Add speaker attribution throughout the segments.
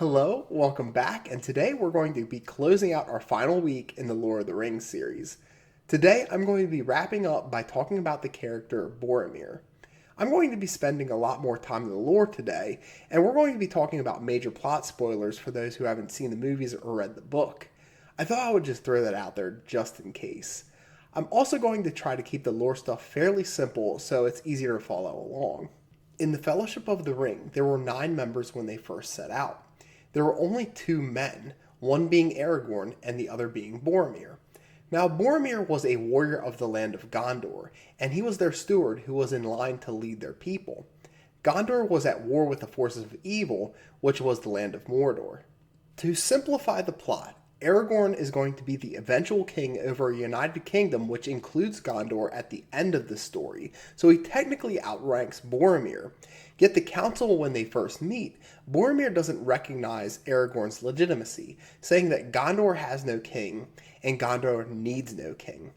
Speaker 1: Hello, welcome back, and today we're going to be closing out our final week in the Lord of the Rings series. Today I'm going to be wrapping up by talking about the character Boromir. I'm going to be spending a lot more time in the lore today, and we're going to be talking about major plot spoilers for those who haven't seen the movies or read the book. I thought I would just throw that out there just in case. I'm also going to try to keep the lore stuff fairly simple so it's easier to follow along. In the Fellowship of the Ring, there were 9 members when they first set out. There were only 2 men, one being Aragorn and the other being Boromir. Now, Boromir was a warrior of the land of Gondor, and he was their steward who was in line to lead their people. Gondor was at war with the forces of evil, which was the land of Mordor. To simplify the plot, Aragorn is going to be the eventual king over a united kingdom which includes Gondor at the end of the story, so he technically outranks Boromir. Yet the council, when they first meet, Boromir doesn't recognize Aragorn's legitimacy, saying that Gondor has no king and Gondor needs no king.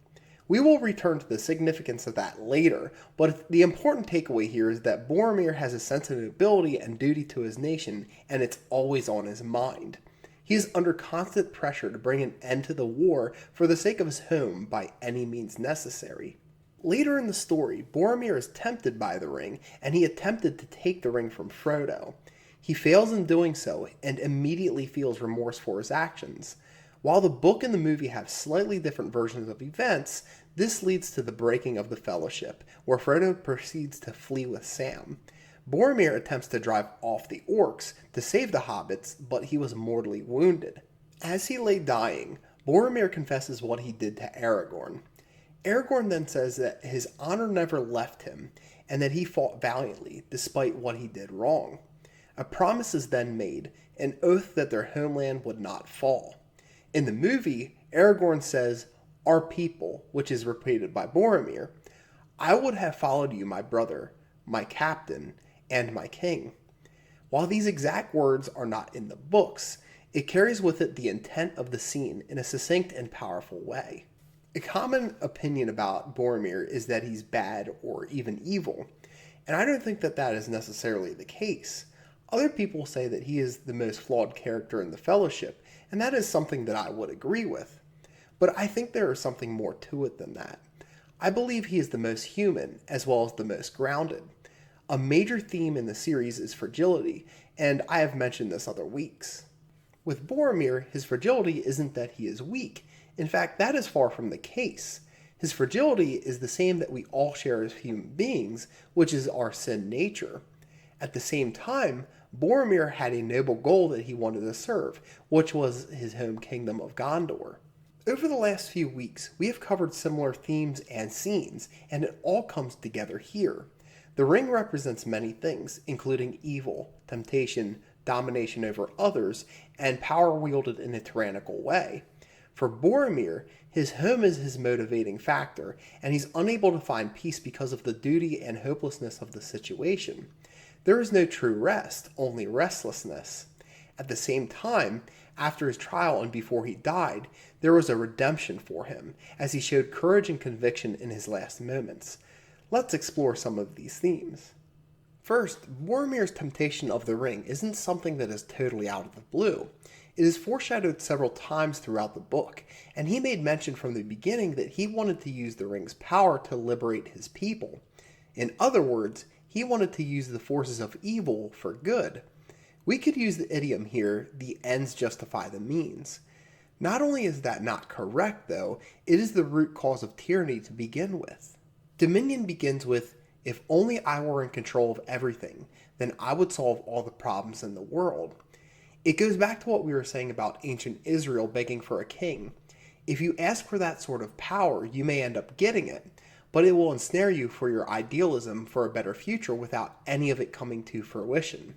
Speaker 1: We will return to the significance of that later, but the important takeaway here is that Boromir has a sense of nobility and duty to his nation, and it's always on his mind. He is under constant pressure to bring an end to the war for the sake of his home by any means necessary. Later in the story, Boromir is tempted by the ring, and he attempted to take the ring from Frodo. He fails in doing so, and immediately feels remorse for his actions. While the book and the movie have slightly different versions of events, this leads to the breaking of the Fellowship, where Frodo proceeds to flee with Sam. Boromir attempts to drive off the orcs to save the hobbits, but he was mortally wounded. As he lay dying, Boromir confesses what he did to Aragorn. Aragorn then says that his honor never left him, and that he fought valiantly despite what he did wrong. A promise is then made, an oath that their homeland would not fall. In the movie, Aragorn says, "Our people," which is repeated by Boromir. "I would have followed you, my brother, my captain, and my king." While these exact words are not in the books, it carries with it the intent of the scene in a succinct and powerful way. A common opinion about Boromir is that he's bad or even evil, and I don't think that that is necessarily the case. Other people say that he is the most flawed character in the Fellowship, and that is something that I would agree with. But I think there is something more to it than that. I believe he is the most human, as well as the most grounded. A major theme in the series is fragility, and I have mentioned this other weeks. With Boromir, his fragility isn't that he is weak. In fact, that is far from the case. His fragility is the same that we all share as human beings, which is our sin nature. At the same time, Boromir had a noble goal that he wanted to serve, which was his home kingdom of Gondor. Over the last few weeks, we have covered similar themes and scenes, and it all comes together here. The ring represents many things, including evil, temptation, domination over others, and power wielded in a tyrannical way. For Boromir, his home is his motivating factor, and he's unable to find peace because of the duty and hopelessness of the situation. There is no true rest, only restlessness. At the same time, after his trial and before he died, there was a redemption for him, as he showed courage and conviction in his last moments. Let's explore some of these themes. First, Boromir's temptation of the ring isn't something that is totally out of the blue. It is foreshadowed several times throughout the book, and he made mention from the beginning that he wanted to use the ring's power to liberate his people. In other words, he wanted to use the forces of evil for good. We could use the idiom here, the ends justify the means. Not only is that not correct, though, it is the root cause of tyranny to begin with. Dominion begins with, "If only I were in control of everything, then I would solve all the problems in the world." It goes back to what we were saying about ancient Israel begging for a king. If you ask for that sort of power, you may end up getting it, but it will ensnare you for your idealism for a better future without any of it coming to fruition.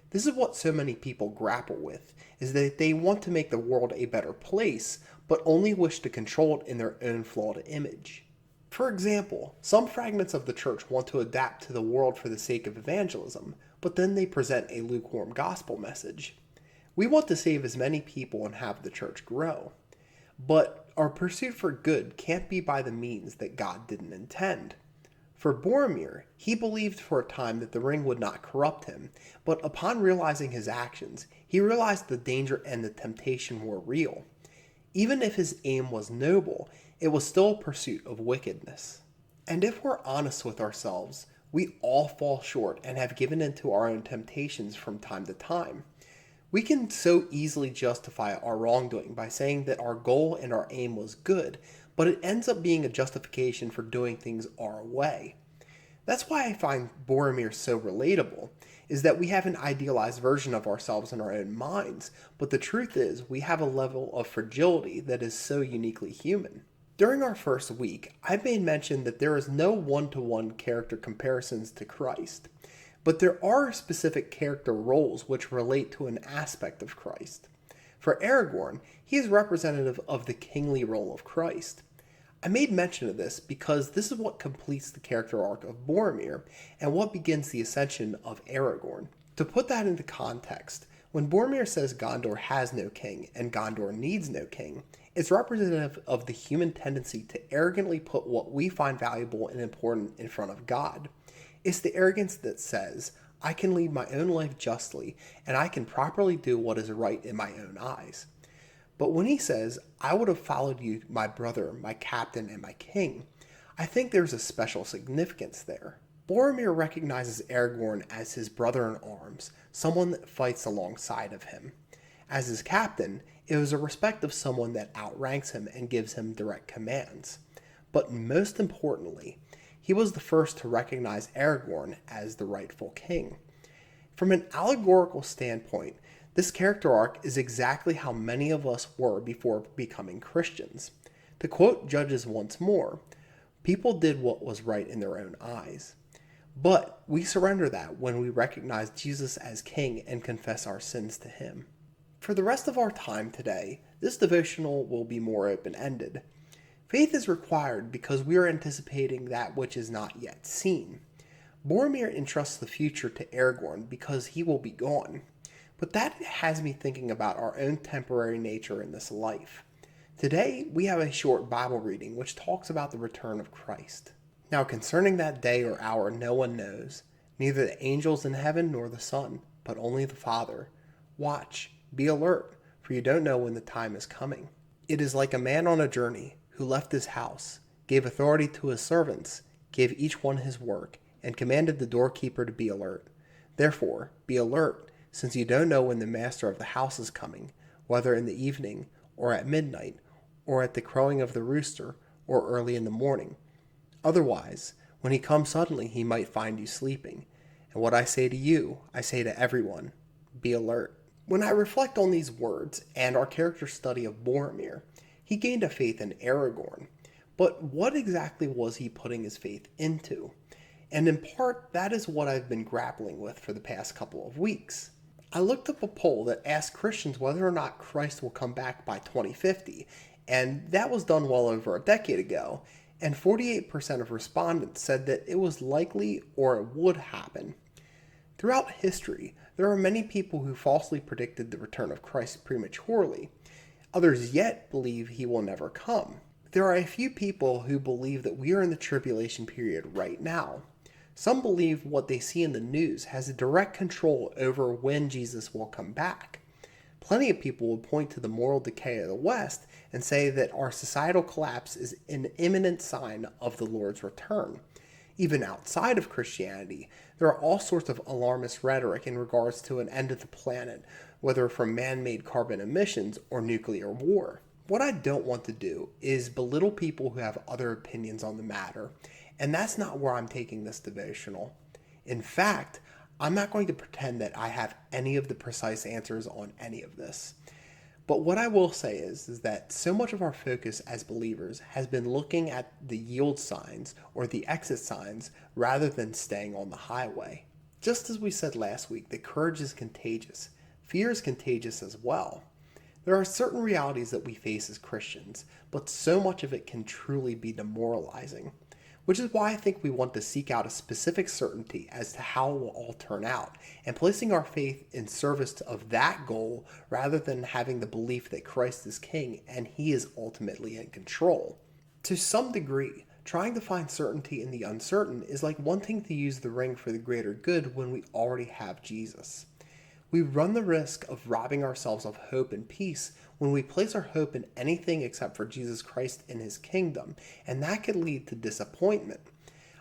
Speaker 1: This is what so many people grapple with, is that they want to make the world a better place, but only wish to control it in their own flawed image. For example, some fragments of the church want to adapt to the world for the sake of evangelism, but then they present a lukewarm gospel message. We want to save as many people and have the church grow. But our pursuit for good can't be by the means that God didn't intend. For Boromir, he believed for a time that the ring would not corrupt him, but upon realizing his actions, he realized the danger and the temptation were real. Even if his aim was noble, it was still a pursuit of wickedness. And if we're honest with ourselves, we all fall short and have given in to our own temptations from time to time. We can so easily justify our wrongdoing by saying that our goal and our aim was good, but it ends up being a justification for doing things our way. That's why I find Boromir so relatable, is that we have an idealized version of ourselves in our own minds, but the truth is we have a level of fragility that is so uniquely human. During our first week, I made mention that there is no one-to-one character comparisons to Christ, but there are specific character roles which relate to an aspect of Christ. For Aragorn, he is representative of the kingly role of Christ. I made mention of this because this is what completes the character arc of Boromir and what begins the ascension of Aragorn. To put that into context, when Boromir says Gondor has no king and Gondor needs no king, it's representative of the human tendency to arrogantly put what we find valuable and important in front of God. It's the arrogance that says, I can lead my own life justly and I can properly do what is right in my own eyes. But when he says, I would have followed you, my brother, my captain, and my king, I think there's a special significance there. Boromir recognizes Aragorn as his brother in arms, someone that fights alongside of him. As his captain, it was a respect of someone that outranks him and gives him direct commands. But most importantly, he was the first to recognize Aragorn as the rightful king. From an allegorical standpoint, this character arc is exactly how many of us were before becoming Christians. To quote Judges once more, people did what was right in their own eyes. But we surrender that when we recognize Jesus as King and confess our sins to Him. For the rest of our time today, this devotional will be more open-ended. Faith is required because we are anticipating that which is not yet seen. Boromir entrusts the future to Aragorn because he will be gone. But that has me thinking about our own temporary nature in this life. Today, we have a short Bible reading which talks about the return of Christ. Now concerning that day or hour no one knows, neither the angels in heaven nor the Son, but only the Father. Watch, be alert, for you don't know when the time is coming. It is like a man on a journey who left his house, gave authority to his servants, gave each one his work, and commanded the doorkeeper to be alert. Therefore, be alert, since you don't know when the master of the house is coming, whether in the evening, or at midnight, or at the crowing of the rooster, or early in the morning. Otherwise, when he comes suddenly, he might find you sleeping. And what I say to you, I say to everyone, be alert. When I reflect on these words and our character study of Boromir, he gained a faith in Aragorn. But what exactly was he putting his faith into? And in part, that is what I've been grappling with for the past couple of weeks. I looked up a poll that asked Christians whether or not Christ will come back by 2050, and that was done well over a decade ago, and 48% of respondents said that it was likely or it would happen. Throughout history, there are many people who falsely predicted the return of Christ prematurely. Others yet believe he will never come. There are a few people who believe that we are in the tribulation period right now. Some believe what they see in the news has a direct control over when Jesus will come back. Plenty of people would point to the moral decay of the West and say that our societal collapse is an imminent sign of the Lord's return. Even outside of Christianity, there are all sorts of alarmist rhetoric in regards to an end of the planet, whether from man-made carbon emissions or nuclear war. What I don't want to do is belittle people who have other opinions on the matter, and that's not where I'm taking this devotional. In fact, I'm not going to pretend that I have any of the precise answers on any of this. But what I will say is that so much of our focus as believers has been looking at the yield signs or the exit signs rather than staying on the highway. Just as we said last week, that courage is contagious. Fear is contagious as well. There are certain realities that we face as Christians, but so much of it can truly be demoralizing. Which is why I think we want to seek out a specific certainty as to how it will all turn out, and placing our faith in service of that goal rather than having the belief that Christ is King and He is ultimately in control. To some degree, Trying to find certainty in the uncertain is like wanting to use the ring for the greater good when we already have Jesus. We run the risk of robbing ourselves of hope and peace when we place our hope in anything except for Jesus Christ and his kingdom, and that could lead to disappointment.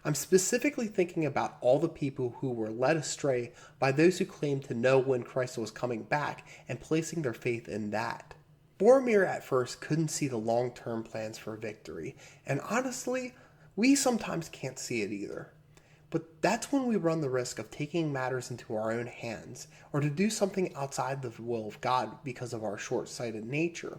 Speaker 1: I'm specifically thinking about all the people who were led astray by those who claimed to know when Christ was coming back and placing their faith in that. Boromir at first couldn't see the long-term plans for victory, and honestly, we sometimes can't see it either. But that's when we run the risk of taking matters into our own hands, or to do something outside the will of God because of our short-sighted nature.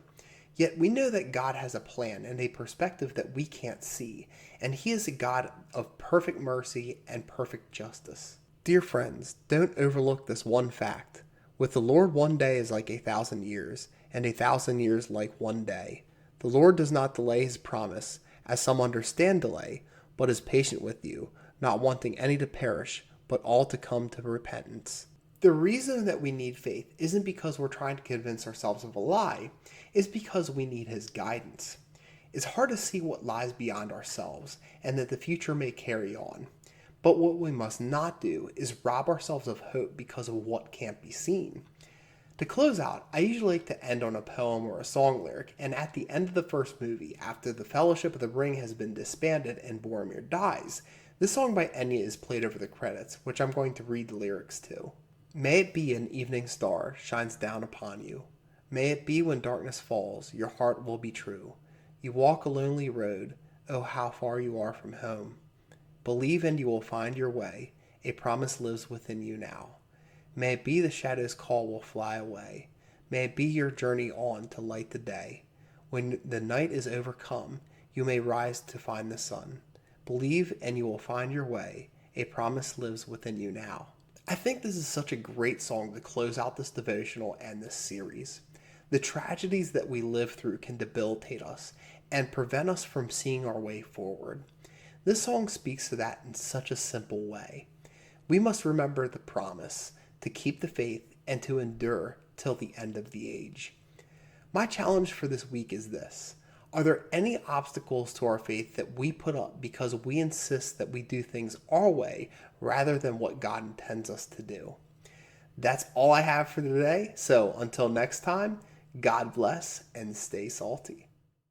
Speaker 1: Yet we know that God has a plan and a perspective that we can't see, and he is a God of perfect mercy and perfect justice. Dear friends, don't overlook this one fact. With the Lord, one day is like 1,000 years, and 1,000 years like one day. The Lord does not delay his promise, as some understand delay, but is patient with you, not wanting any to perish, but all to come to repentance. The reason that we need faith isn't because we're trying to convince ourselves of a lie, it's because we need his guidance. It's hard to see what lies beyond ourselves, and that the future may carry on. But what we must not do is rob ourselves of hope because of what can't be seen. To close out, I usually like to end on a poem or a song lyric, and at the end of the first movie, after the Fellowship of the Ring has been disbanded and Boromir dies, this song by Enya is played over the credits, which I'm going to read the lyrics to. May it be an evening star shines down upon you. May it be when darkness falls, your heart will be true. You walk a lonely road, oh how far you are from home. Believe and you will find your way, a promise lives within you now. May it be the shadow's call will fly away. May it be your journey on to light the day. When the night is overcome, you may rise to find the sun. Believe and you will find your way, a promise lives within you now. I think this is such a great song to close out this devotional and this series. The tragedies that we live through can debilitate us and prevent us from seeing our way forward. This song speaks to that in such a simple way. We must remember the promise to keep the faith and to endure till the end of the age. My challenge for this week is this. Are there any obstacles to our faith that we put up because we insist that we do things our way rather than what God intends us to do? That's all I have for today. So until next time, God bless and stay salty.